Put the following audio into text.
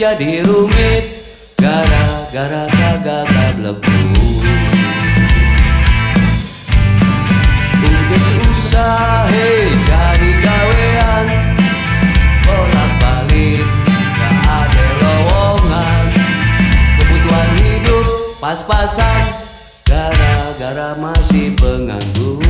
jadi rumit gara-gara kagak gablek. Udah usahe cari gawean, bolak-balik gak ada lowongan. Kebutuhan hidup pas-pasan gara-gara masih pengangguran.